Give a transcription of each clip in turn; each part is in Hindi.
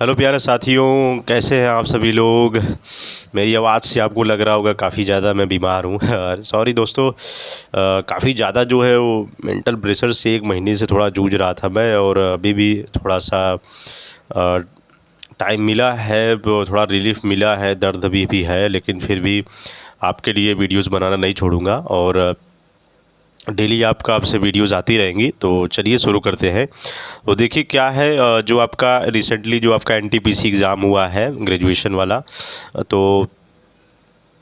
हेलो प्यारे साथियों, कैसे हैं आप सभी लोग। मेरी आवाज़ से आपको लग रहा होगा काफ़ी ज़्यादा मैं बीमार हूँ। सॉरी दोस्तों, काफ़ी ज़्यादा जो है वो मेंटल प्रेशर से 1 महीने से थोड़ा जूझ रहा था मैं, और अभी भी थोड़ा सा टाइम मिला है, थोड़ा रिलीफ मिला है, दर्द भी है, लेकिन फिर भी आपके लिए वीडियोस बनाना नहीं छोड़ूंगा और डेली आपसे वीडियोस आती रहेंगी। तो चलिए शुरू करते हैं। तो देखिए क्या है, जो आपका रिसेंटली जो आपका एनटीपीसी एग्ज़ाम हुआ है ग्रेजुएशन वाला, तो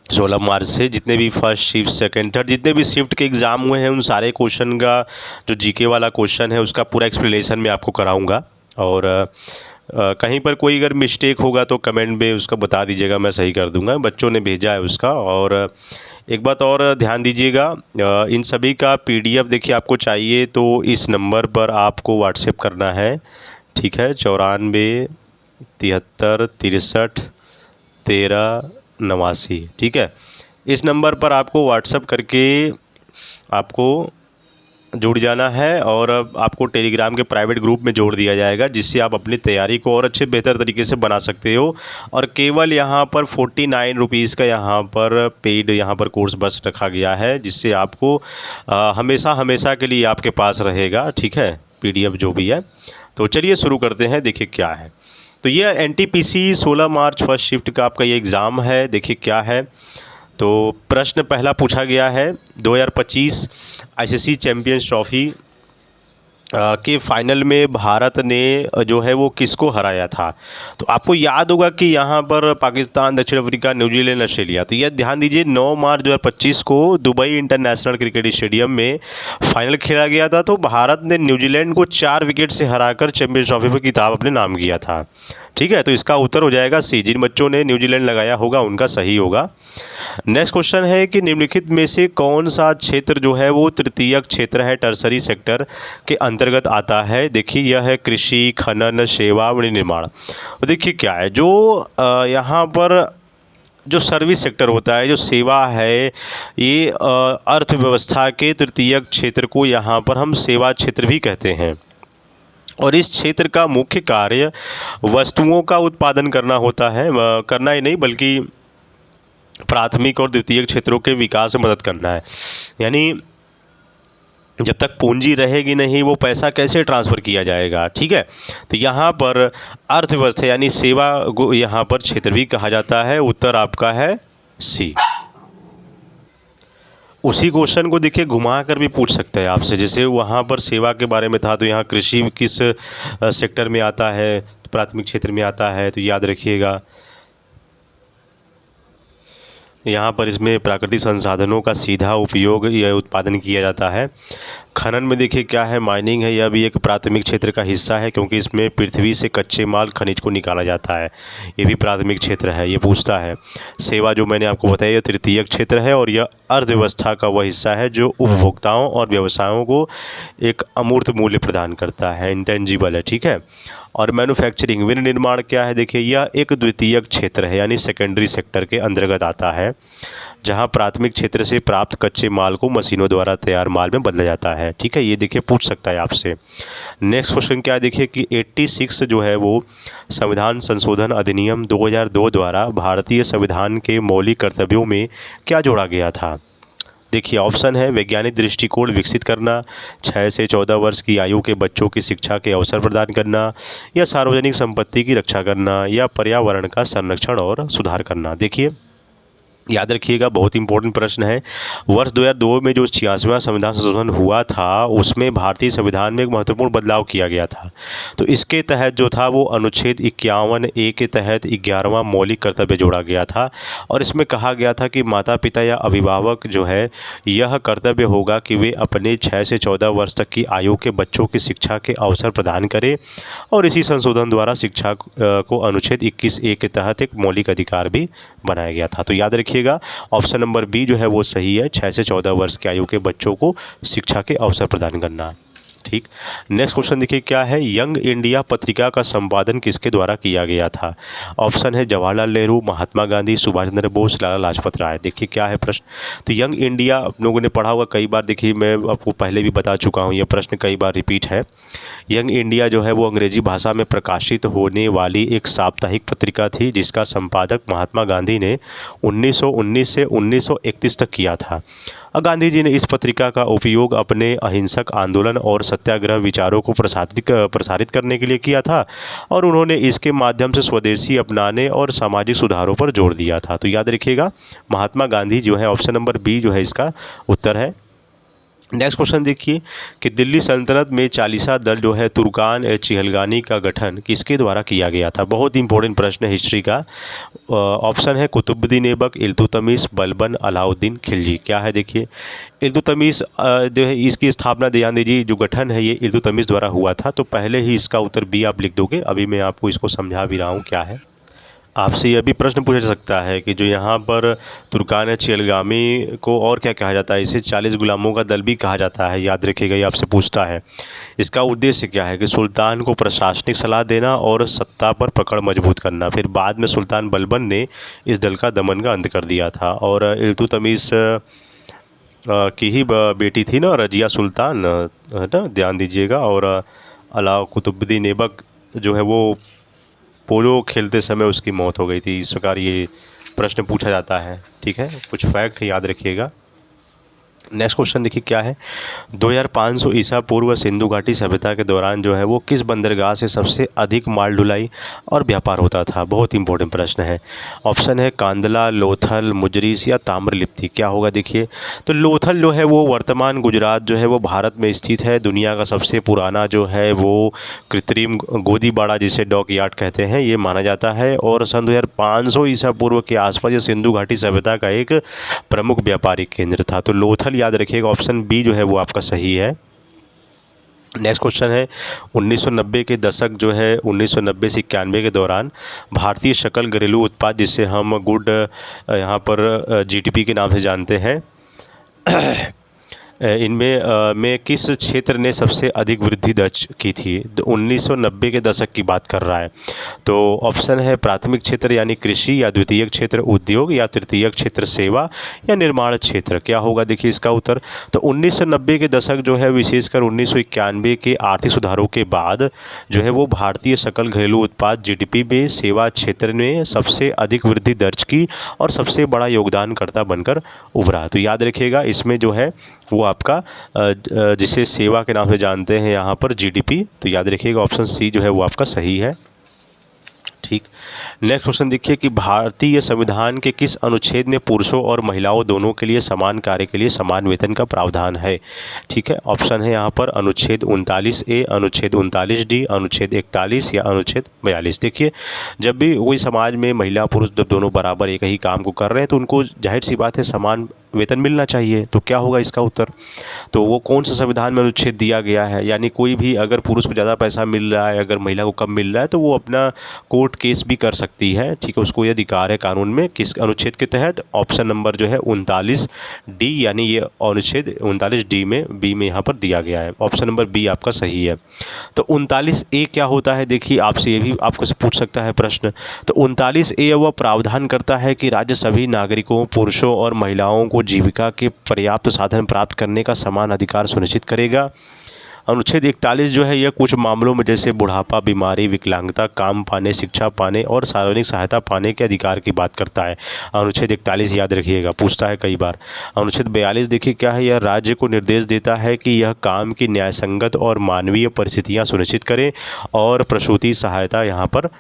16 मार्च से जितने भी फर्स्ट शिफ्ट सेकंड थर्ड जितने भी शिफ्ट के एग्ज़ाम हुए हैं उन सारे क्वेश्चन का जो जीके वाला क्वेश्चन है उसका पूरा एक्सप्लेनेशन मैं आपको कराऊंगा। और कहीं पर कोई अगर मिस्टेक होगा तो कमेंट में उसका बता दीजिएगा, मैं सही कर दूंगा। बच्चों ने भेजा है उसका। और एक बात और ध्यान दीजिएगा, इन सभी का पीडीएफ देखिए आपको चाहिए तो इस नंबर पर आपको व्हाट्सएप करना है, ठीक है। 94 73 63 13 89, ठीक है। इस नंबर पर आपको व्हाट्सएप करके आपको जुड़ जाना है और आपको टेलीग्राम के प्राइवेट ग्रुप में जोड़ दिया जाएगा, जिससे आप अपनी तैयारी को और अच्छे बेहतर तरीके से बना सकते हो। और केवल यहाँ पर 49 रुपीज़ का यहाँ पर पेड यहाँ पर कोर्स बस रखा गया है, जिससे आपको हमेशा हमेशा के लिए आपके पास रहेगा, ठीक है, पीडीएफ जो भी है। तो चलिए शुरू करते हैं। देखिए क्या है, तो ये एनटीपीसी 16 मार्च फर्स्ट शिफ्ट का आपका ये एग्ज़ाम है। देखिए क्या है, तो प्रश्न पहला पूछा गया है 2025 आईसीसी चैंपियंस ट्रॉफी के फाइनल में भारत ने जो है वो किसको हराया था। तो आपको याद होगा कि यहाँ पर पाकिस्तान, दक्षिण अफ्रीका, न्यूजीलैंड, ऑस्ट्रेलिया। तो यह ध्यान दीजिए 9 मार्च 2025 को दुबई इंटरनेशनल क्रिकेट स्टेडियम में फाइनल खेला गया था। तो भारत ने न्यूजीलैंड को 4 विकेट से हराकर चैंपियंस ट्रॉफी पर खिताब अपने नाम किया था, ठीक है। तो इसका उत्तर हो जाएगा सी। जिन बच्चों ने न्यूजीलैंड लगाया होगा उनका सही होगा। नेक्स्ट क्वेश्चन है कि निम्नलिखित में से कौन सा क्षेत्र जो है वो तृतीयक क्षेत्र है, टर्सरी सेक्टर के अंतर्गत आता है। देखिए यह है कृषि, खनन, सेवा, विनिर्माण। तो देखिए क्या है, जो यहाँ पर जो सर्विस सेक्टर होता है, जो सेवा है, ये अर्थव्यवस्था के तृतीयक क्षेत्र को यहाँ पर हम सेवा क्षेत्र भी कहते हैं। और इस क्षेत्र का मुख्य कार्य वस्तुओं का उत्पादन करना होता है, करना ही नहीं बल्कि प्राथमिक और द्वितीयक क्षेत्रों के विकास में मदद करना है। यानी जब तक पूंजी रहेगी नहीं वो पैसा कैसे ट्रांसफ़र किया जाएगा, ठीक है। तो यहाँ पर अर्थव्यवस्था यानी सेवा को यहाँ पर क्षेत्र भी कहा जाता है। उत्तर आपका है सी। उसी क्वेश्चन को देखिए घुमा कर भी पूछ सकते हैं आपसे, जैसे वहाँ पर सेवा के बारे में था तो यहाँ कृषि किस सेक्टर में आता है, तो प्राथमिक क्षेत्र में आता है, तो याद रखिएगा। यहाँ पर इसमें प्राकृतिक संसाधनों का सीधा उपयोग या उत्पादन किया जाता है। खनन में देखिए क्या है, माइनिंग है, यह भी एक प्राथमिक क्षेत्र का हिस्सा है, क्योंकि इसमें पृथ्वी से कच्चे माल खनिज को निकाला जाता है, ये भी प्राथमिक क्षेत्र है, ये पूछता है। सेवा जो मैंने आपको बताया यह तृतीयक क्षेत्र है और यह अर्थव्यवस्था का वह हिस्सा है जो उपभोक्ताओं और व्यवसायों को एक अमूर्त मूल्य प्रदान करता है, इंटेंजिबल है, ठीक है। और मैन्युफैक्चरिंग, विनिर्माण क्या है, देखिए यह एक द्वितीयक क्षेत्र है यानी सेकेंडरी सेक्टर के अंतर्गत आता है, जहां प्राथमिक क्षेत्र से प्राप्त कच्चे माल को मशीनों द्वारा तैयार माल में बदला जाता है, ठीक है। ये देखिए पूछ सकता है आपसे। नेक्स्ट क्वेश्चन क्या है, देखिए कि 86 जो है वो संविधान संशोधन अधिनियम 2002 द्वारा भारतीय संविधान के मौलिक कर्तव्यों में क्या जोड़ा गया था। देखिए ऑप्शन है वैज्ञानिक दृष्टिकोण विकसित करना, 6 से 14 वर्ष की आयु के बच्चों की शिक्षा के अवसर प्रदान करना, या सार्वजनिक संपत्ति की रक्षा करना, या पर्यावरण का संरक्षण और सुधार करना। देखिए याद रखिएगा, बहुत इंपॉर्टेंट प्रश्न है। वर्ष 2002 में जो 86वां संविधान संशोधन हुआ था उसमें भारतीय संविधान में एक महत्वपूर्ण बदलाव किया गया था। तो इसके तहत जो था वो अनुच्छेद 51A के तहत 11वां मौलिक कर्तव्य जोड़ा गया था और इसमें कहा गया था कि माता पिता या अभिभावक जो है यह कर्तव्य होगा कि वे अपने 6 से 14 वर्ष तक की आयु के बच्चों की शिक्षा के अवसर प्रदान करें। और इसी संशोधन द्वारा शिक्षा को अनुच्छेद 21A के तहत एक मौलिक अधिकार भी बनाया गया था। तो याद रखिए ऑप्शन नंबर बी जो है वो सही है, 6 से 14 वर्ष की आयु के बच्चों को शिक्षा के अवसर प्रदान करना। ठीक। नेक्स्ट क्वेश्चन देखिए क्या है, यंग इंडिया पत्रिका का संपादन किसके द्वारा किया गया था? ऑप्शन है जवाहरलाल नेहरू, महात्मा गांधी, सुभाष चंद्र बोस, लाला लाजपत राय। देखिए क्या है प्रश्न। तो यंग इंडिया आप लोगों ने पढ़ा होगा कई बार, देखिए मैं आपको पहले भी बता चुका हूँ, यह प्रश्न कई बार रिपीट है। यंग इंडिया जो है वो अंग्रेजी भाषा में प्रकाशित होने वाली एक साप्ताहिक पत्रिका थी जिसका संपादक महात्मा गांधी ने 1919 से 1931 तक किया था। गांधी जी ने इस पत्रिका का उपयोग अपने अहिंसक आंदोलन और सत्याग्रह विचारों को प्रसारित करने के लिए किया था और उन्होंने इसके माध्यम से स्वदेशी अपनाने और सामाजिक सुधारों पर जोर दिया था। तो याद रखिएगा महात्मा गांधी जो है, ऑप्शन नंबर बी जो है इसका उत्तर है। नेक्स्ट क्वेश्चन देखिए कि दिल्ली सल्तनत में चालीसा दल जो है तुर्कान ए चिहलगानी का गठन किसके द्वारा किया गया था? बहुत इंपॉर्टेंट प्रश्न है हिस्ट्री का। ऑप्शन है कुतुबुद्दीन ऐबक, इल्तुतमिश, बलबन, अलाउद्दीन खिलजी। क्या है देखिए, इल्तुतमिश जो है इसकी स्थापना, ध्यान दीजिए, जो गठन है ये इल्तुतमिश द्वारा हुआ था। तो पहले ही इसका उत्तर बी आप लिख दोगे। अभी मैं आपको इसको समझा भी रहा हूँ क्या है। आपसे यह भी प्रश्न पूछा जा सकता है कि जो यहाँ पर तुर्कान चिलगामी को और क्या कहा जाता है? इसे 40 गुलामों का दल भी कहा जाता है। याद रखिएगा, ये आपसे पूछता है। इसका उद्देश्य क्या है कि सुल्तान को प्रशासनिक सलाह देना और सत्ता पर पकड़ मजबूत करना। फिर बाद में सुल्तान बलबन ने इस दल का दमन का अंत कर दिया था और इल्तुतमिश की ही बेटी थी ना रजिया सुल्तान, है ना, ध्यान दीजिएगा। और अलाउ कुतुबुद्दीन ऐबक जो है वो पोलो खेलते समय उसकी मौत हो गई थी। इस प्रकार ये प्रश्न पूछा जाता है। ठीक है, कुछ फैक्ट याद रखिएगा। नेक्स्ट क्वेश्चन देखिए क्या है, 2500 ईसा पूर्व सिंधु घाटी सभ्यता के दौरान जो है वो किस बंदरगाह से सबसे अधिक माल ढुलाई और व्यापार होता था? बहुत इंपॉर्टेंट प्रश्न है। ऑप्शन है कांदला, लोथल, मुजरिस या ताम्रलिप्ति। क्या होगा देखिए, तो लोथल जो है वो वर्तमान गुजरात जो है वो भारत में स्थित है। दुनिया का सबसे पुराना जो है वो कृत्रिम गोदीबाड़ा जिसे डॉक यार्ड कहते हैं ये माना जाता है। और सन 2500 ईसा पूर्व के आसपास ये सिंधु घाटी सभ्यता का एक प्रमुख व्यापारिक केंद्र था। तो लोथल याद रखिएगा, ऑप्शन बी जो है वो आपका सही है। नेक्स्ट क्वेश्चन है 1990 के दशक जो है 1990 से 91 के दौरान भारतीय सकल घरेलू उत्पाद जिसे हम गुड यहाँ पर जीडीपी के नाम से जानते हैं इनमें में किस क्षेत्र ने सबसे अधिक वृद्धि दर्ज की थी? 1990 के दशक की बात कर रहा है। तो ऑप्शन है प्राथमिक क्षेत्र यानी कृषि, या द्वितीय क्षेत्र उद्योग, या तृतीय क्षेत्र सेवा, या निर्माण क्षेत्र। क्या होगा देखिए इसका उत्तर। तो 1990 के दशक जो है विशेषकर 1991 के आर्थिक सुधारों के बाद जो है वो भारतीय सकल घरेलू उत्पाद जीडीपी में सेवा क्षेत्र ने सबसे अधिक वृद्धि दर्ज की और सबसे बड़ा योगदानकर्ता बनकर उभरा। तो याद रखिएगा इसमें जो है वो आपका जिसे सेवा के नाम से जानते हैं यहाँ पर जीडीपी। तो याद रखिएगा ऑप्शन सी जो है वो आपका सही है। ठीक। नेक्स्ट क्वेश्चन देखिए कि भारतीय संविधान के किस अनुच्छेद में पुरुषों और महिलाओं दोनों के लिए समान कार्य के लिए समान वेतन का प्रावधान है? ठीक है, ऑप्शन है यहाँ पर अनुच्छेद 39A, अनुच्छेद 39D, अनुच्छेद 41 या अनुच्छेद 42। देखिए जब भी कोई समाज में महिला पुरुष जब दोनों बराबर एक ही काम को कर रहे हैं तो उनको जाहिर सी बात है समान वेतन मिलना चाहिए। तो क्या होगा इसका उत्तर? तो वो कौन सा संविधान में अनुच्छेद दिया गया है? यानी कोई भी अगर पुरुष को ज़्यादा पैसा मिल रहा है, अगर महिला को कम मिल रहा है तो वो अपना कोर्ट केस भी कर सकती है। ठीक है, उसको ये अधिकार है कानून में। किस अनुच्छेद के तहत? ऑप्शन नंबर जो है 39D, यानी ये अनुच्छेद 39D में बी में यहाँ पर दिया गया है। ऑप्शन नंबर बी आपका सही है। तो 39A क्या होता है देखिए, आपसे ये भी आपको से पूछ सकता है प्रश्न। तो 39A वह प्रावधान करता है कि राज्य सभी नागरिकों पुरुषों और महिलाओं को जीविका के पर्याप्त साधन प्राप्त करने का समान अधिकार सुनिश्चित करेगा। अनुच्छेद 41 जो है यह कुछ मामलों में जैसे बुढ़ापा, बीमारी, विकलांगता, काम पाने, शिक्षा पाने और सार्वजनिक सहायता पाने के अधिकार की बात करता है। अनुच्छेद 41 याद रखिएगा, पूछता है कई बार। अनुच्छेद 42 देखिए क्या है, यह राज्य को निर्देश देता है कि यह काम की न्यायसंगत और मानवीय परिस्थितियाँ सुनिश्चित करे और प्रसूति सहायता यहाँ पर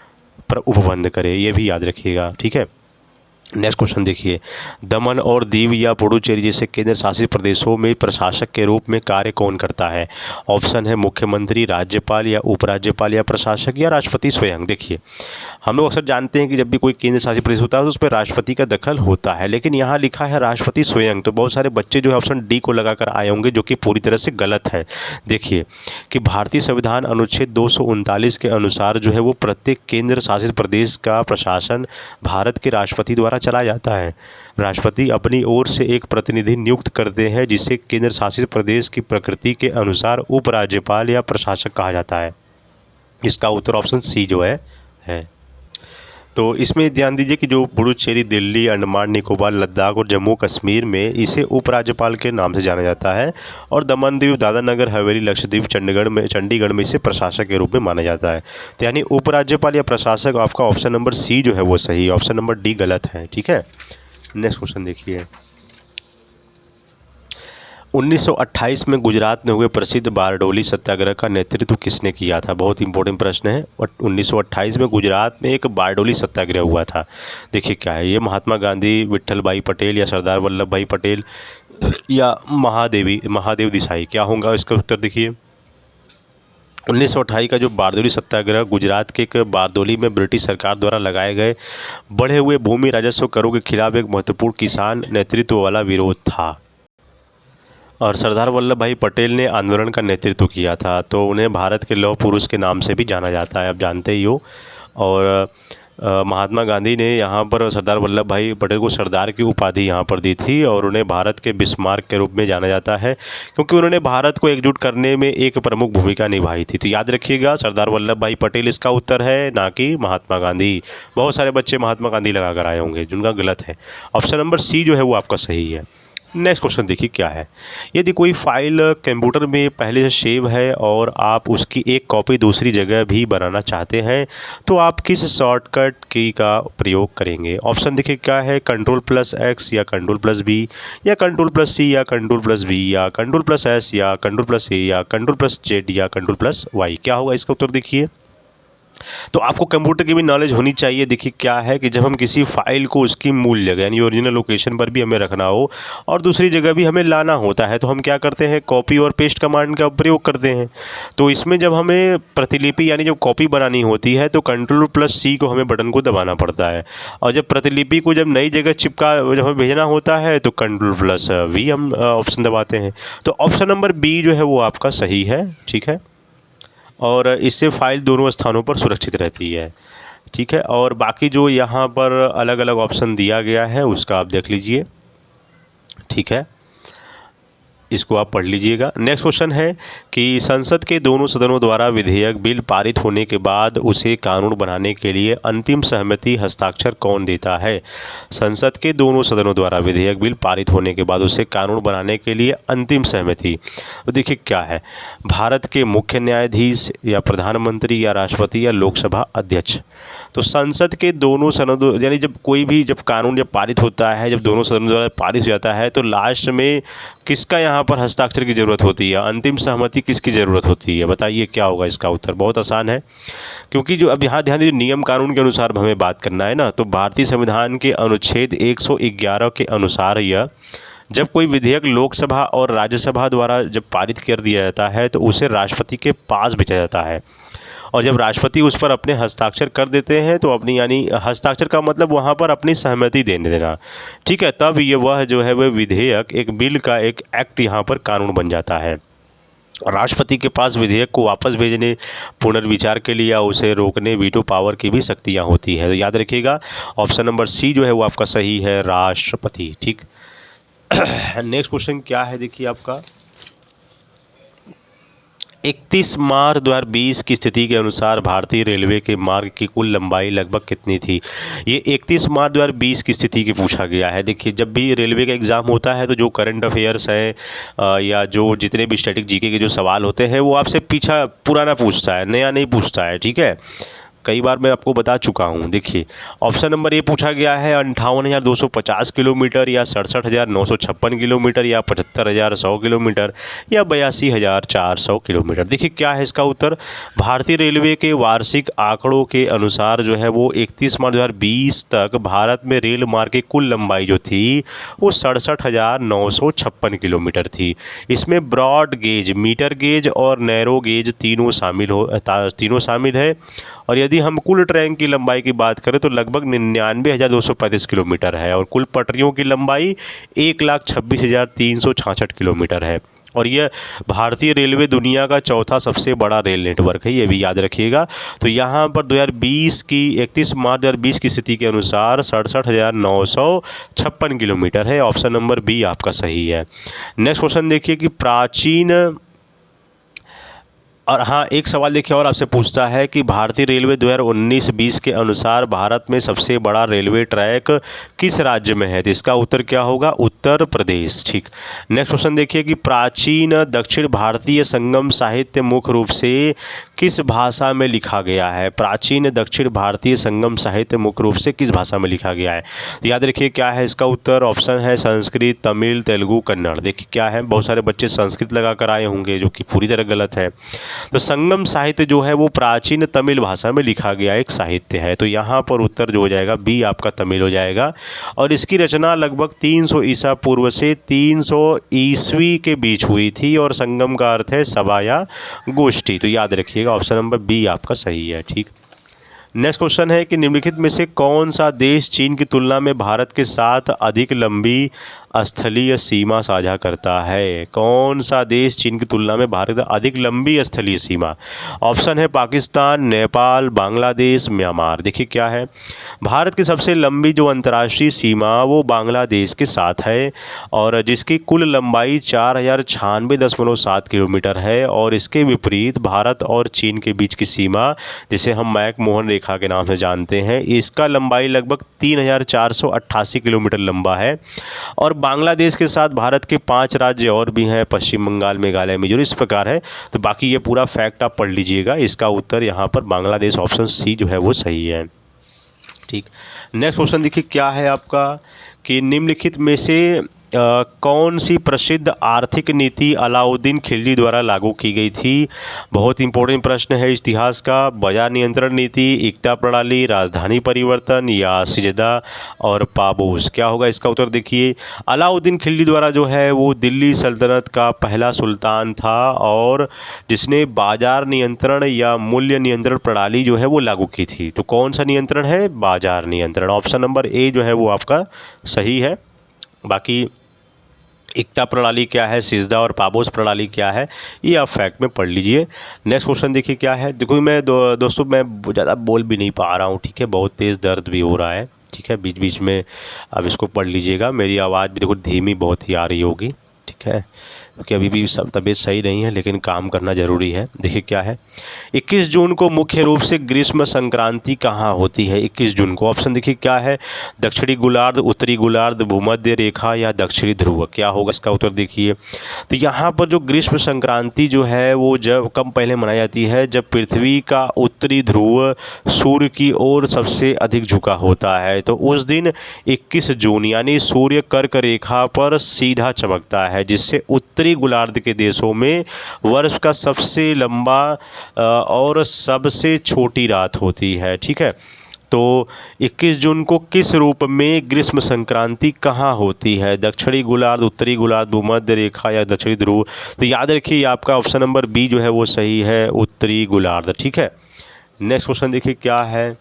उपबंध करे। ये भी याद रखिएगा। ठीक है, नेक्स्ट क्वेश्चन देखिए, दमन और दीव या पुडुचेरी जैसे केंद्र शासित प्रदेशों में प्रशासक के रूप में कार्य कौन करता है? ऑप्शन है मुख्यमंत्री, राज्यपाल या उपराज्यपाल या प्रशासक या राष्ट्रपति स्वयं। देखिए हम लोग अक्सर जानते हैं कि जब भी कोई केंद्र शासित प्रदेश होता है तो उस पर राष्ट्रपति का दखल होता है, लेकिन यहाँ लिखा है राष्ट्रपति स्वयं। तो बहुत सारे बच्चे जो है ऑप्शन डी को लगाकर आए होंगे, जो कि पूरी तरह से गलत है। देखिए कि भारतीय संविधान अनुच्छेद 239 के अनुसार जो है वो प्रत्येक केंद्र शासित प्रदेश का प्रशासन भारत के राष्ट्रपति द्वारा चला जाता है? राष्ट्रपति अपनी ओर से एक प्रतिनिधि नियुक्त करते हैं जिसे केंद्र शासित प्रदेश की प्रकृति के अनुसार उपराज्यपाल या प्रशासक कहा जाता है। इसका उत्तर ऑप्शन सी जो है। तो इसमें ध्यान दीजिए कि जो पुडुचेरी, दिल्ली, अंडमान निकोबार, लद्दाख और जम्मू कश्मीर में इसे उपराज्यपाल के नाम से जाना जाता है, और दमन दीव, दादरा नगर हवेली, लक्षद्वीप, चंडीगढ़ में इसे प्रशासक के रूप में माना जाता है। तो यानी उपराज्यपाल या प्रशासक, आपका ऑप्शन नंबर सी जो है वो सही है, ऑप्शन नंबर डी गलत है। ठीक है, नेक्स्ट क्वेश्चन देखिए। 1928 में गुजरात में हुए प्रसिद्ध बारडोली सत्याग्रह का नेतृत्व किसने किया था? बहुत इंपॉर्टेंट प्रश्न है। 1928 में गुजरात में एक बारडोली सत्याग्रह हुआ था। देखिए क्या है ये, महात्मा गांधी, विट्ठल भाई पटेल या सरदार वल्लभ भाई पटेल या महादेव देसाई, क्या होगा इसका उत्तर? देखिए 1928 का जो बारडोली सत्याग्रह गुजरात के एक बारडोली में ब्रिटिश सरकार द्वारा लगाए गए बढ़े हुए भूमि राजस्व करों के खिलाफ एक महत्वपूर्ण किसान नेतृत्व वाला विरोध था, और सरदार वल्लभ भाई पटेल ने आंदोलन का नेतृत्व किया था। तो उन्हें भारत के लौह पुरुष के नाम से भी जाना जाता है, आप जानते ही हो। और महात्मा गांधी ने यहाँ पर सरदार वल्लभ भाई पटेल को सरदार की उपाधि यहाँ पर दी थी, और उन्हें भारत के बिस्मार्क के रूप में जाना जाता है क्योंकि उन्होंने भारत को एकजुट करने में एक प्रमुख भूमिका निभाई थी। तो याद रखिएगा, सरदार वल्लभ भाई पटेल इसका उत्तर है, ना कि महात्मा गांधी। बहुत सारे बच्चे महात्मा गांधी लगा कर आए होंगे, जिनका गलत है। ऑप्शन नंबर सी जो है वो आपका सही है। नेक्स्ट क्वेश्चन देखिए क्या है। यदि कोई फाइल कंप्यूटर में पहले से सेव है और आप उसकी एक कॉपी दूसरी जगह भी बनाना चाहते हैं तो आप किस शॉर्टकट की का प्रयोग करेंगे? ऑप्शन देखिए क्या है, Ctrl+X या Ctrl+V या Ctrl+C या Ctrl+V या Ctrl+S या Ctrl+A या Ctrl+Z या Ctrl+Y। क्या होगा इसका उत्तर? देखिए तो आपको कंप्यूटर की भी नॉलेज होनी चाहिए। देखिए क्या है कि जब हम किसी फाइल को उसकी मूल जगह यानी ओरिजिनल लोकेशन पर भी हमें रखना हो और दूसरी जगह भी हमें लाना होता है तो हम क्या करते हैं, कॉपी और पेस्ट कमांड का प्रयोग करते हैं। तो इसमें जब हमें प्रतिलिपि यानी जब कॉपी बनानी होती है तो Ctrl+C को हमें बटन को दबाना पड़ता है, और जब प्रतिलिपि को जब नई जगह चिपका जब हमें भेजना होता है तो Ctrl+V हम ऑप्शन दबाते हैं। तो ऑप्शन नंबर बी जो है वो आपका सही है। ठीक है, और इससे फाइल दोनों स्थानों पर सुरक्षित रहती है। ठीक है, और बाकी जो यहाँ पर अलग अलग ऑप्शन दिया गया है उसका आप देख लीजिए। ठीक है, इसको आप पढ़ लीजिएगा। नेक्स्ट क्वेश्चन है कि संसद के दोनों सदनों द्वारा विधेयक बिल पारित होने के बाद उसे कानून बनाने के लिए अंतिम सहमति हस्ताक्षर कौन देता है? संसद के दोनों सदनों द्वारा विधेयक बिल पारित होने के बाद उसे कानून बनाने के लिए अंतिम सहमति, तो देखिए क्या है, भारत के मुख्य न्यायाधीश या प्रधानमंत्री या राष्ट्रपति या लोकसभा अध्यक्ष। तो संसद के दोनों सदनों यानी जब कोई भी जब कानून जब पारित होता है, जब दोनों सदनों द्वारा पारित हो जाता है तो लास्ट में किसका यहाँ पर हस्ताक्षर की ज़रूरत होती है, अंतिम सहमति किसकी ज़रूरत होती है? बताइए क्या होगा इसका उत्तर? बहुत आसान है, क्योंकि जो अब यहाँ ध्यान दीजिए नियम कानून के अनुसार हमें बात करना है ना। तो भारतीय संविधान के अनुच्छेद 111 के अनुसार यह जब कोई विधेयक लोकसभा और राज्यसभा द्वारा जब पारित कर दिया जाता है तो उसे राष्ट्रपति के पास भेजा जाता है, और जब राष्ट्रपति उस पर अपने हस्ताक्षर कर देते हैं तो अपनी यानी हस्ताक्षर का मतलब वहाँ पर अपनी सहमति देने देना। ठीक है, तब ये वह जो है वह विधेयक एक बिल का एक एक्ट यहाँ पर कानून बन जाता है। राष्ट्रपति के पास विधेयक को वापस भेजने, पुनर्विचार के लिए या उसे रोकने, वीटो पावर की भी शक्तियाँ होती है। तो याद रखिएगा ऑप्शन नंबर सी जो है वो आपका सही है, राष्ट्रपति। ठीक, नेक्स्ट क्वेश्चन क्या है देखिए आपका, 31 मार्च 2020 की स्थिति के अनुसार भारतीय रेलवे के मार्ग की कुल लंबाई लगभग कितनी थी? ये 31 मार्च 2020 की स्थिति की पूछा गया है। देखिए जब भी रेलवे का एग्ज़ाम होता है तो जो करंट अफेयर्स है या जो जितने भी स्टैटिक जीके के जो सवाल होते हैं वो आपसे पीछा पुराना पूछता है, नया नहीं पूछता है। ठीक है, कई बार मैं आपको बता चुका हूँ। देखिए ऑप्शन नंबर ए पूछा गया है 58,250 किलोमीटर या 67,956 किलोमीटर या 75,100 किलोमीटर या 82,400 किलोमीटर। देखिए क्या है इसका उत्तर, भारतीय रेलवे के वार्षिक आंकड़ों के अनुसार जो है वो 31 मार्च 2020 तक भारत में रेल मार्ग की कुल लंबाई जो थी वो 67,956 किलोमीटर थी। इसमें ब्रॉड गेज, मीटर गेज और नैरो गेज तीनों शामिल है, और यदि हम कुल ट्रेन की लंबाई की बात करें तो लगभग 99,235 किलोमीटर है, और कुल पटरियों की लंबाई 1,26,366 किलोमीटर है। और यह भारतीय रेलवे दुनिया का चौथा सबसे बड़ा रेल नेटवर्क है, ये भी याद रखिएगा। तो यहाँ पर 2020 की 31 मार्च 2020 की स्थिति के अनुसार 67,956 किलोमीटर है। ऑप्शन नंबर बी आपका सही है। नेक्स्ट क्वेश्चन देखिए कि प्राचीन, और हाँ एक सवाल देखिए और आपसे पूछता है कि भारतीय रेलवे 2019-20 के अनुसार भारत में सबसे बड़ा रेलवे ट्रैक किस राज्य में है? तो इसका उत्तर क्या होगा? उत्तर प्रदेश। ठीक। नेक्स्ट क्वेश्चन देखिए कि प्राचीन दक्षिण भारतीय संगम साहित्य मुख्य रूप से किस भाषा में लिखा गया है? प्राचीन दक्षिण भारतीय संगम साहित्य मुख्य रूप से किस भाषा में लिखा गया है? याद रखिए क्या है इसका उत्तर। ऑप्शन है संस्कृत, तमिल, तेलुगु, कन्नड़। देखिए क्या है, बहुत सारे बच्चे संस्कृत लगा कर आए होंगे जो कि पूरी तरह गलत है। तो संगम साहित्य जो है वो प्राचीन तमिल भाषा में लिखा गया एक साहित्य है। तो यहाँ पर उत्तर जो हो जाएगा बी आपका तमिल हो जाएगा। और इसकी रचना लगभग 300 ईसा पूर्व से 300 ईस्वी के बीच हुई थी और संगम का अर्थ है सभा या गोष्ठी। तो याद रखिएगा ऑप्शन नंबर बी आपका सही है। ठीक। नेक्स्ट क्वेश्चन है कि निम्नलिखित में से कौन सा देश चीन की तुलना में भारत के साथ अधिक लंबी स्थलीय सीमा साझा करता है? कौन सा देश चीन की तुलना में भारत का अधिक लंबी स्थलीय सीमा? ऑप्शन है पाकिस्तान, नेपाल, बांग्लादेश, म्यांमार। देखिए क्या है, भारत की सबसे लंबी जो अंतर्राष्ट्रीय सीमा वो बांग्लादेश के साथ है और जिसकी कुल लंबाई 4096.7 किलोमीटर है। और इसके विपरीत भारत और चीन के बीच की सीमा, जिसे हम मैकमोहन रेखा के नाम से जानते हैं, इसका लंबाई लगभग 3488 किलोमीटर लंबा है। और बांग्लादेश के साथ भारत के 5 राज्य और भी हैं, पश्चिम बंगाल, मेघालय, मिजोरम, इस प्रकार है। तो बाकी ये पूरा फैक्ट आप पढ़ लीजिएगा। इसका उत्तर यहाँ पर बांग्लादेश ऑप्शन सी जो है वो सही है। ठीक। नेक्स्ट क्वेश्चन देखिए क्या है आपका कि निम्नलिखित में से कौन सी प्रसिद्ध आर्थिक नीति अलाउद्दीन खिलजी द्वारा लागू की गई थी? बहुत इंपॉर्टेंट प्रश्न है इतिहास का। बाजार नियंत्रण नीति, एकता प्रणाली, राजधानी परिवर्तन या सिजदा और पाबोस। क्या होगा इसका उत्तर? देखिए अलाउद्दीन खिलजी द्वारा जो है वो दिल्ली सल्तनत का पहला सुल्तान था और जिसने बाजार नियंत्रण या मूल्य नियंत्रण प्रणाली जो है वो लागू की थी। तो कौन सा नियंत्रण है? बाजार नियंत्रण। ऑप्शन नंबर ए जो है वो आपका सही है। बाकी एकता प्रणाली क्या है, सिजदा और पाबोस प्रणाली क्या है, ये आप फैक्ट में पढ़ लीजिए। नेक्स्ट क्वेश्चन देखिए क्या है। देखो मैं दोस्तों मैं ज़्यादा बोल भी नहीं पा रहा हूँ, ठीक है, बहुत तेज़ दर्द भी हो रहा है, ठीक है, बीच बीच में आप इसको पढ़ लीजिएगा। मेरी आवाज़ भी देखो धीमी बहुत ही आ रही होगी, ठीक है, क्योंकि अभी भी सब तबीयत सही नहीं है, लेकिन काम करना ज़रूरी है। देखिए क्या है, 21 जून को मुख्य रूप से ग्रीष्म संक्रांति कहाँ होती है? 21 जून को। ऑप्शन देखिए क्या है, दक्षिणी गोलार्ध, उत्तरी गोलार्ध, भूमध्य रेखा या दक्षिणी ध्रुव। क्या होगा इसका उत्तर? देखिए तो यहाँ पर जो ग्रीष्म संक्रांति जो है वो जब कब पहले मनाई जाती है? जब पृथ्वी का उत्तरी ध्रुव सूर्य की ओर सबसे अधिक झुका होता है। तो उस दिन 21 जून यानी सूर्य कर्क रेखा पर सीधा चमकता है, जिससे उत्तरी गोलार्ध के देशों में वर्ष का सबसे लंबा और सबसे छोटी रात होती है। ठीक है, तो 21 जून को किस रूप में ग्रीष्म संक्रांति कहाँ होती है? दक्षिणी गोलार्ध, उत्तरी गोलार्ध, भूमध्य रेखा या दक्षिणी ध्रुव। तो याद रखिए आपका ऑप्शन नंबर बी जो है वो सही है, उत्तरी गोलार्ध। ठीक है। नेक्स्ट क्वेश्चन देखिए क्या है,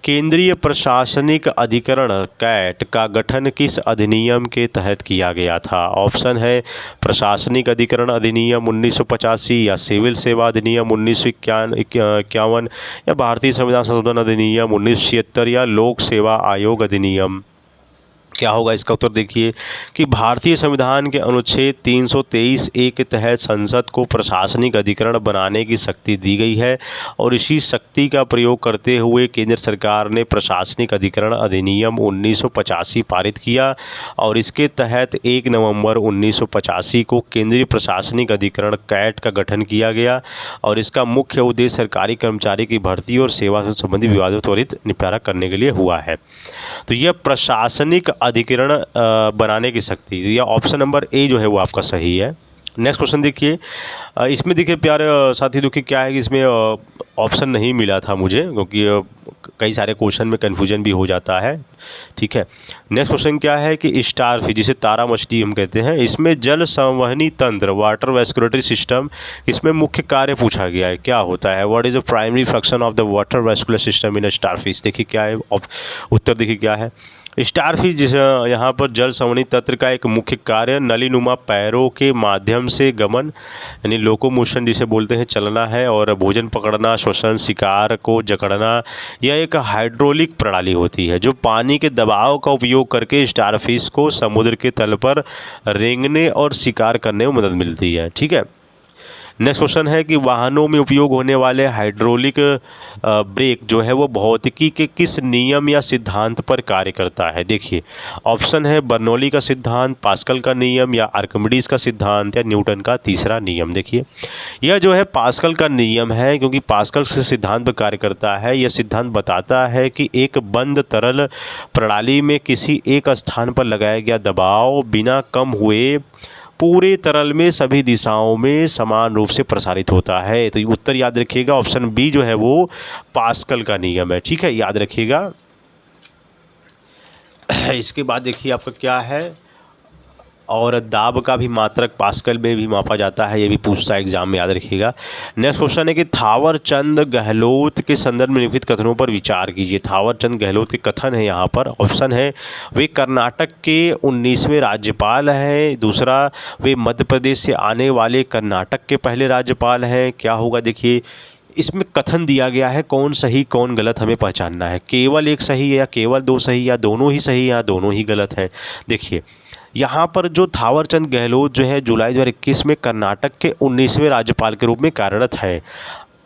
केंद्रीय प्रशासनिक अधिकरण कैट का गठन किस अधिनियम के तहत किया गया था? ऑप्शन है प्रशासनिक अधिकरण अधिनियम 1985 या सिविल सेवा अधिनियम 1951 या भारतीय संविधान संशोधन अधिनियम 1976 या लोक सेवा आयोग अधिनियम। क्या होगा इसका उत्तर? देखिए कि भारतीय संविधान के अनुच्छेद 323 ए के तहत संसद को प्रशासनिक अधिकरण बनाने की शक्ति दी गई है और इसी शक्ति का प्रयोग करते हुए केंद्र सरकार ने प्रशासनिक अधिकरण अधिनियम 1985 पारित किया और इसके तहत 1 नवंबर 1985 को केंद्रीय प्रशासनिक अधिकरण कैट का गठन किया गया और इसका मुख्य उद्देश्य सरकारी कर्मचारी की भर्ती और सेवा से संबंधित विवादों त्वरित निपटारा करने के लिए हुआ है। तो यह प्रशासनिक अधिकरण बनाने की शक्ति, या ऑप्शन नंबर ए जो है वो आपका सही है। नेक्स्ट क्वेश्चन देखिए, इसमें देखिए प्यारे साथी देखिए क्या है कि इसमें ऑप्शन नहीं मिला था मुझे, क्योंकि कई सारे क्वेश्चन में कन्फ्यूजन भी हो जाता है। ठीक है। नेक्स्ट क्वेश्चन क्या है कि स्टारफिश, जिसे तारा मछली हम कहते हैं, इसमें जल संवहनी तंत्र, वाटर वेस्कुलेटरी सिस्टम, इसमें मुख्य कार्य पूछा गया है, क्या होता है? What is the primary function of the water vascular system in a starfish? देखिए क्या है उत्तर, देखिए क्या है, स्टारफिश जिस यहाँ पर जल संवहनी तंत्र का एक मुख्य कार्य नलीनुमा पैरों के माध्यम से गमन यानी लोकोमोशन जिसे बोलते हैं चलना है, और भोजन पकड़ना, श्वसन, शिकार को जकड़ना। यह एक हाइड्रोलिक प्रणाली होती है जो पानी के दबाव का उपयोग करके स्टारफिश को समुद्र के तल पर रेंगने और शिकार करने में मदद मिलती है। ठीक है, नेक्स्ट क्वेश्चन है कि वाहनों में उपयोग होने वाले हाइड्रोलिक ब्रेक जो है वो भौतिकी के किस नियम या सिद्धांत पर कार्य करता है। देखिए ऑप्शन है बर्नौली का सिद्धांत, पास्कल का नियम, या आर्किमिडीज का सिद्धांत, या न्यूटन का तीसरा नियम। देखिए यह जो है पास्कल का नियम है, क्योंकि पास्कल से सिद्धांत पर कार्य करता है। यह सिद्धांत बताता है कि एक बंद तरल प्रणाली में किसी एक स्थान पर लगाया गया दबाव बिना कम हुए पूरे तरल में सभी दिशाओं में समान रूप से प्रसारित होता है। तो उत्तर याद रखिएगा, ऑप्शन बी जो है वो पास्कल का नियम है। ठीक है, याद रखिएगा। इसके बाद देखिए आपका क्या है, और दाब का भी मात्रक पास्कल में भी मापा जाता है, ये भी पूछता है एग्जाम में, याद रखिएगा। नेक्स्ट क्वेश्चन है कि थावर चंद गहलोत के संदर्भ में निम्नलिखित कथनों पर विचार कीजिए। थावर चंद गहलोत के कथन है यहाँ पर। ऑप्शन है वे कर्नाटक के 19वें राज्यपाल हैं। दूसरा, वे मध्य प्रदेश से आने वाले कर्नाटक के पहले राज्यपाल हैं। क्या होगा देखिए, इसमें कथन दिया गया है, कौन सही कौन गलत हमें पहचानना है। केवल एक सही है या केवल दो सही, या दोनों ही सही या दोनों ही गलत है। देखिए यहाँ पर जो थावर चंद गहलोत जो है जुलाई 2021 में कर्नाटक के 19वें राज्यपाल के रूप में कार्यरत है,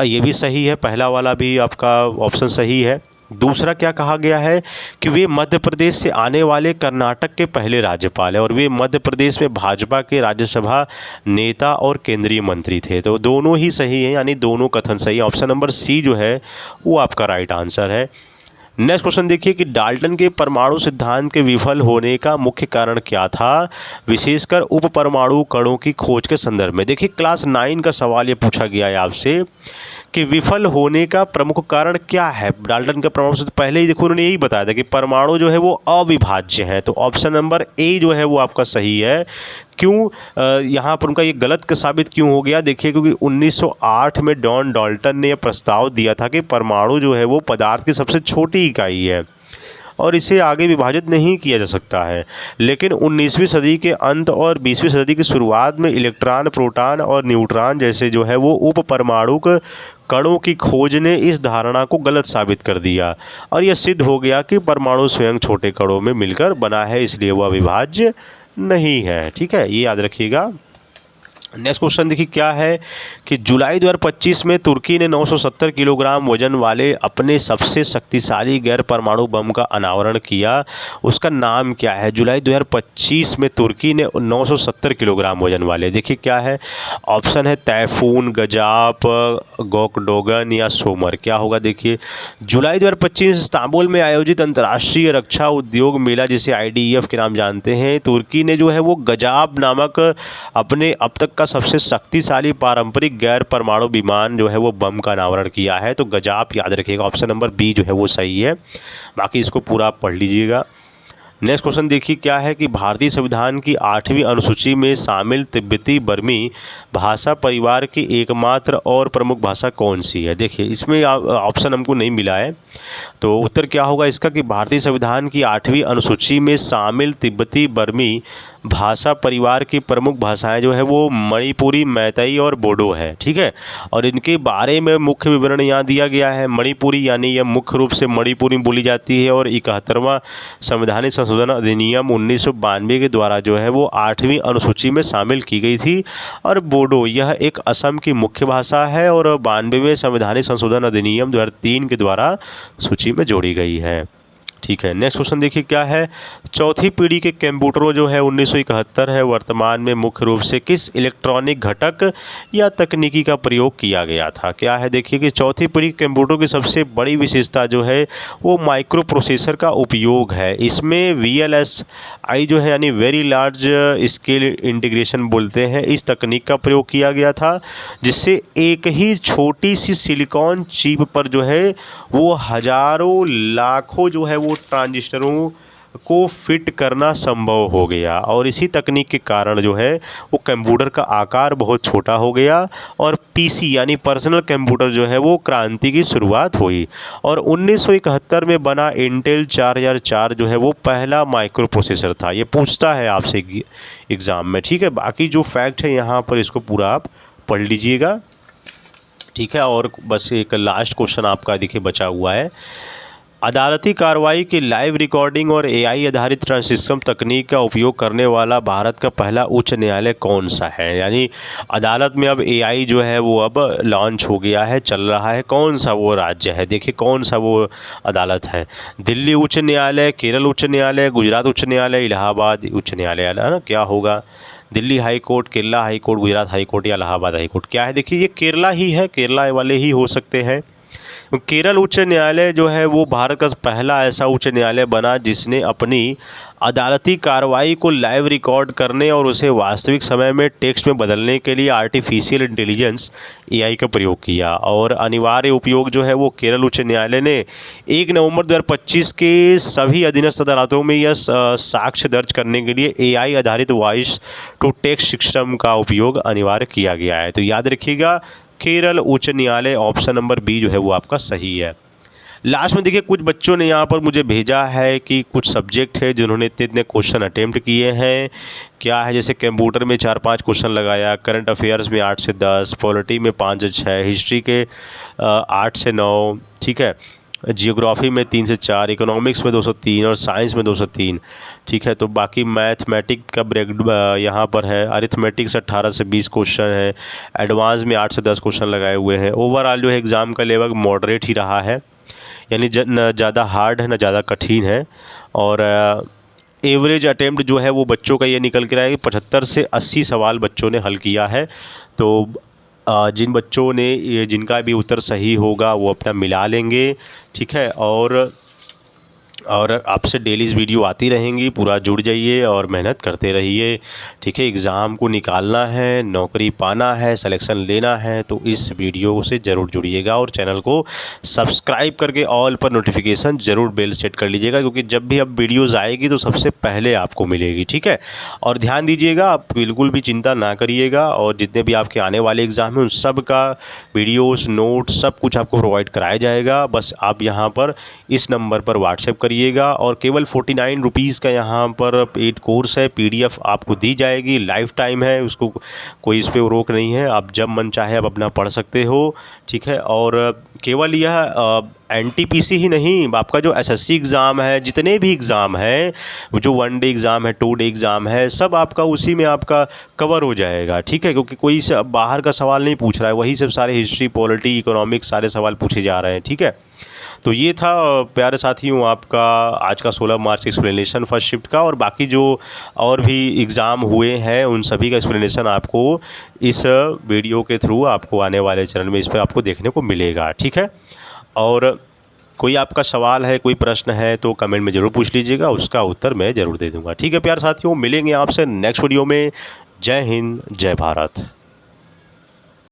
ये भी सही है, पहला वाला भी आपका ऑप्शन सही है। दूसरा क्या कहा गया है कि वे मध्य प्रदेश से आने वाले कर्नाटक के पहले राज्यपाल हैं, और वे मध्य प्रदेश में भाजपा के राज्यसभा नेता और केंद्रीय मंत्री थे। तो दोनों ही सही हैं, यानी दोनों कथन सही है। ऑप्शन नंबर सी जो है वो आपका राइट आंसर है। नेक्स्ट क्वेश्चन देखिए कि डाल्टन के परमाणु सिद्धांत के विफल होने का मुख्य कारण क्या था, विशेषकर उप परमाणु कणों की खोज के संदर्भ में। देखिए क्लास 9 का सवाल ये पूछा गया है आपसे कि विफल होने का प्रमुख कारण क्या है। डाल्टन के परमाणु सिद्धांत पहले ही देखो उन्होंने यही बताया था कि परमाणु जो है वो अविभाज्य है। तो ऑप्शन नंबर ए जो है वो आपका सही है। क्यों यहाँ पर उनका ये गलत साबित क्यों हो गया, देखिए क्योंकि 1908 में जॉन डाल्टन ने यह प्रस्ताव दिया था कि परमाणु जो है वो पदार्थ की सबसे छोटी इकाई है और इसे आगे विभाजित नहीं किया जा सकता है। लेकिन 19वीं सदी के अंत और 20वीं सदी की शुरुआत में इलेक्ट्रॉन, प्रोटॉन और न्यूट्रॉन जैसे जो है वो उप परमाणु कणों की खोज ने इस धारणा को गलत साबित कर दिया, और यह सिद्ध हो गया कि परमाणु स्वयं छोटे कणों में मिलकर बना है, इसलिए वह अविभाज्य नहीं है। ठीक है, ये याद रखिएगा। नेक्स्ट क्वेश्चन देखिए क्या है कि जुलाई 2025 में तुर्की ने 970 किलोग्राम वजन वाले अपने सबसे शक्तिशाली गैर परमाणु बम का अनावरण किया, उसका नाम क्या है। जुलाई 2025 में तुर्की ने 970 किलोग्राम वजन वाले, देखिए क्या है, ऑप्शन है तैफून, गजाप, गोकडोगन या सोमर। क्या होगा देखिए, जुलाई 2025 इस्तांबुल में आयोजित अंतर्राष्ट्रीय रक्षा उद्योग मेला जिसे IDF के नाम जानते हैं, तुर्की ने जो है वो गजाप नामक अपने अब तक का सबसे शक्तिशाली पारंपरिक गैर परमाणु विमान जो है वो बम का अनावरण किया है। तो गजाप याद रखिएगा, ऑप्शन नंबर बी जो है वो सही है। बाकी इसको पूरा आप पढ़ लीजिएगा। नेक्स्ट क्वेश्चन देखिए क्या है कि भारतीय संविधान की 8वीं अनुसूची में शामिल तिब्बती बर्मी भाषा परिवार की एकमात्र और प्रमुख भाषा कौन सी है। देखिए इसमें ऑप्शन हमको नहीं मिला है, तो उत्तर क्या होगा इसका कि भारतीय संविधान की 8वीं अनुसूची में शामिल तिब्बती बर्मी भाषा परिवार की प्रमुख भाषाएं जो है वो मणिपुरी, मैतेई और बोडो है। ठीक है, और इनके बारे में मुख्य विवरण यहाँ दिया गया है। मणिपुरी यानी यह मुख्य रूप से मणिपुरी बोली जाती है और 71वां संवैधानिक संशोधन अधिनियम 1992 के द्वारा जो है वो 8वीं अनुसूची में शामिल की गई थी। और बोडो यह एक असम की मुख्य भाषा है और 92वें संवैधानिक संशोधन अधिनियम 2003 के द्वारा सूची में जोड़ी गई है। ठीक है, नेक्स्ट क्वेश्चन देखिए क्या है, चौथी पीढ़ी के कंप्यूटरों जो है 1971 है, वर्तमान में मुख्य रूप से किस इलेक्ट्रॉनिक घटक या तकनीकी का प्रयोग किया गया था। क्या है देखिए कि चौथी पीढ़ी के कंप्यूटर की सबसे बड़ी विशेषता जो है वो माइक्रो प्रोसेसर का उपयोग है। इसमें VLSI जो है यानी वेरी लार्ज स्केल इंटीग्रेशन बोलते हैं, इस तकनीक का प्रयोग किया गया था, जिससे एक ही छोटी सी सिलिकॉन चिप पर जो है वो हजारों लाखों जो है वो ट्रांजिस्टरों को फिट करना संभव हो गया और इसी तकनीक के कारण जो है वो कंप्यूटर का आकार बहुत छोटा हो गया और पीसी यानी पर्सनल कंप्यूटर जो है वो क्रांति की शुरुआत हुई। और 1971 में बना इंटेल 4004 जो है वो पहला माइक्रो प्रोसेसर था। ये पूछता है आपसे एग्ज़ाम में, ठीक है। बाकी जो फैक्ट है यहाँ पर इसको पूरा आप पढ़ लीजिएगा, ठीक है। और बस एक लास्ट क्वेश्चन आपका देखिए बचा हुआ है। अदालती कार्रवाई की लाइव रिकॉर्डिंग और एआई आधारित ट्रांसक्रिप्शन तकनीक का उपयोग करने वाला भारत का पहला उच्च न्यायालय कौन सा है? यानी अदालत में अब एआई जो है वो अब लॉन्च हो गया है, चल रहा है। कौन सा वो राज्य है? देखिए कौन सा वो अदालत है। दिल्ली उच्च न्यायालय, केरल उच्च न्यायालय, गुजरात उच्च न्यायालय, इलाहाबाद उच्च न्यायालय, है ना? क्या होगा? Delhi high court, Kerala high court, Gujarat high court या इलाहाबाद हाई कोर्ट? क्या है? देखिए ये केरला ही है, केरला वाले ही हो सकते हैं। केरल उच्च न्यायालय जो है वो भारत का पहला ऐसा उच्च न्यायालय बना जिसने अपनी अदालती कार्रवाई को लाइव रिकॉर्ड करने और उसे वास्तविक समय में टेक्स्ट में बदलने के लिए आर्टिफिशियल इंटेलिजेंस एआई का प्रयोग किया। और अनिवार्य उपयोग जो है वो केरल उच्च न्यायालय ने 1 नवंबर 2025 के सभी अधीनस्थ अदालतों में यह साक्ष्य दर्ज करने के लिए एआई आधारित वॉइस टू टेक्स्ट सिस्टम का उपयोग अनिवार्य किया गया है। तो याद रखिएगा केरल उच्च न्यायालय, ऑप्शन नंबर बी जो है वो आपका सही है। लास्ट में देखिए कुछ बच्चों ने यहाँ पर मुझे भेजा है कि कुछ सब्जेक्ट है जिन्होंने इतने क्वेश्चन अटेम्प्ट किए हैं। क्या है? जैसे कंप्यूटर में 4-5 क्वेश्चन लगाया, करंट अफेयर्स में 8 से 10, पॉलिटी में 5 से 6, हिस्ट्री के 8 से 9, ठीक है, जियोग्राफी में 3 से 4, इकोनॉमिक्स में 203 और साइंस में 203, ठीक है। तो बाकी मैथमेटिक का ब्रेक यहाँ पर है। अरिथमेटिक से 18 से 20 क्वेश्चन है। एडवांस में 8 से 10 क्वेश्चन लगाए हुए हैं। ओवरऑल जो है एग्ज़ाम का लेवल मॉडरेट ही रहा है, यानी न ज़्यादा हार्ड है न ज़्यादा कठिन है। और एवरेज अटेम्प्ट जो है वो बच्चों का ये निकल के रहा है कि 75 से 80 सवाल बच्चों ने हल किया है। तो जिन बच्चों ने जिनका भी उत्तर सही होगा वो अपना मिला लेंगे, ठीक है। और आपसे डेली वीडियो आती रहेंगी, पूरा जुड़ जाइए और मेहनत करते रहिए, ठीक है। एग्ज़ाम को निकालना है, नौकरी पाना है, सिलेक्शन लेना है, तो इस वीडियो से ज़रूर जुड़िएगा और चैनल को सब्सक्राइब करके ऑल पर नोटिफिकेशन ज़रूर बेल सेट कर लीजिएगा, क्योंकि जब भी अब वीडियोज़ आएगी तो सबसे पहले आपको मिलेगी, ठीक है। और ध्यान दीजिएगा, आप बिल्कुल भी चिंता ना करिएगा, और जितने भी आपके आने वाले एग्ज़ाम हैं उन सब का वीडियोज़, नोट्स सब कुछ आपको प्रोवाइड कराया जाएगा। बस आप यहाँ पर इस नंबर पर व्हाट्सएप करिएगा और केवल 49 रुपीज़ का यहाँ पर पेड कोर्स है। पीडीएफ आपको दी जाएगी, लाइफ टाइम है, उसको कोई इस पर रोक नहीं है। आप जब मन चाहे आप अपना पढ़ सकते हो, ठीक है। और केवल यह एनटीपीसी ही नहीं, आपका जो एसएससी एग्ज़ाम है, जितने भी एग्ज़ाम हैं, जो 1 डे एग्ज़ाम है, 2 डे एग्ज़ाम है, सब आपका उसी में आपका कवर हो जाएगा, ठीक है। क्योंकि कोई बाहर का सवाल नहीं पूछ रहा है, वही सब सारे हिस्ट्री, पॉलिटी, इकोनॉमिक्स सारे सवाल पूछे जा रहे हैं, ठीक है। तो ये था प्यारे साथियों आपका आज का 16 मार्च एक्सप्लेनेशन फर्स्ट शिफ्ट का। और बाकी जो और भी एग्ज़ाम हुए हैं उन सभी का एक्सप्लेनेशन आपको इस वीडियो के थ्रू आपको आने वाले चरण में इस पर आपको देखने को मिलेगा, ठीक है। और कोई आपका सवाल है, कोई प्रश्न है तो कमेंट में ज़रूर पूछ लीजिएगा, उसका उत्तर मैं ज़रूर दे दूँगा, ठीक है प्यारे साथियों। मिलेंगे आपसे नेक्स्ट वीडियो में। जय हिंद, जय भारत।